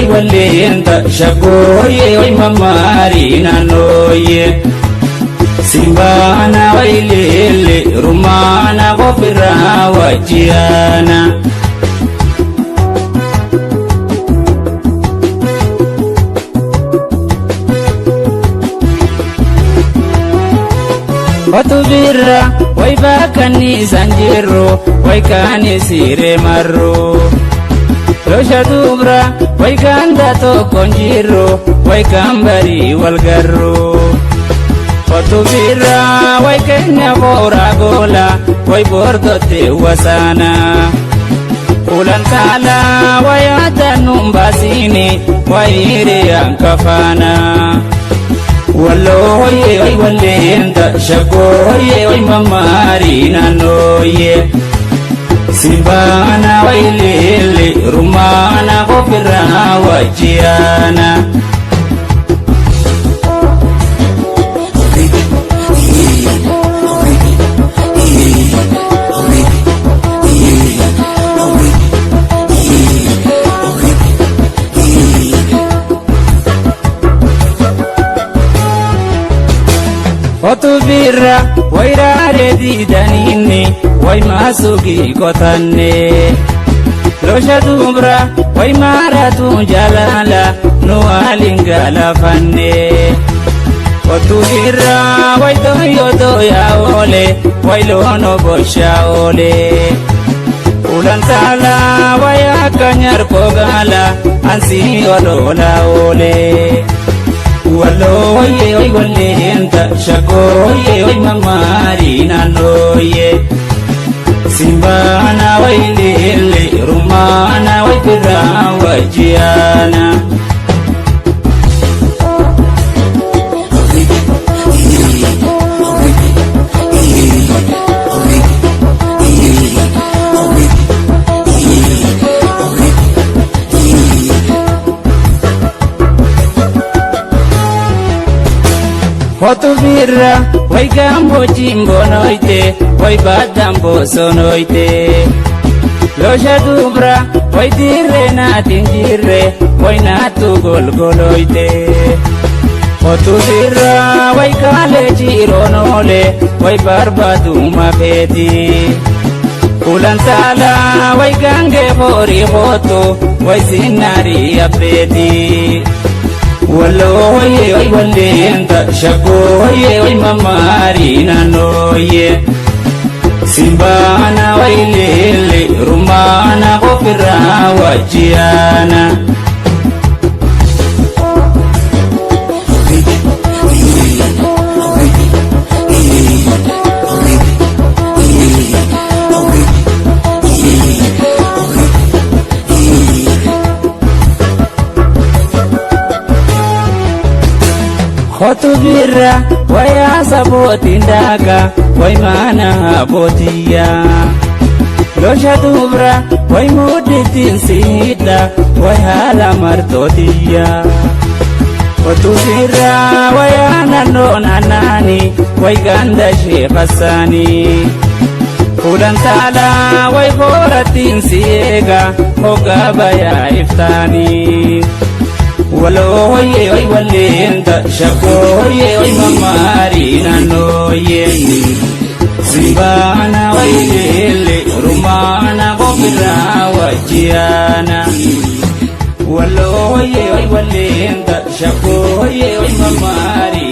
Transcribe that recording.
oy walenta shakoye oy mamarina noye simbana wailele rumana gofira wajiana Otubira way bakani sanjiro way kani sire marro Losha dubra way ganda to konjiro way kambari walgarro Otubira way kenya bora gola way bordo te wasana Ulantala way atanum basini way ire ankafana Walloye oy walenta shakoye oy mamarina noye Simbana wailele rumana gofira wajiana Otubira wairare didanine way masugi kotanne Losha dubra way maratu jalala no alingala fanne Otubira way doyo ya ole way lono bosha ole Ulantala way akanyar kogala ansi olola ole Walloye oy walenta shakoye oy mamarina noye Simbana wailele rumana way pira wajiana Otubira way gambo jimbo noite way badambo sonoite Losha dubra way dire na tinjire way natu golgoloite Otubira way kale jironole way barbadu mafeti Ulantala way gange bori hoto way sinari apeti Walloye oy walenta shakoye oy mamarina noye Simbana wailele rumana gofira wajiana Otubira way asaboti ndaga way mana botiya Losha dubra way muditin sida way hala martotiya Otubira way anano nanani way ganda shekasani Ulantala way boratin siega ogabaya iftani Walloye oy walenta shakoye oy mamarina noye Simbana wailele rumana gofira wajiana Walloye oy walenta shakoye oy mamarina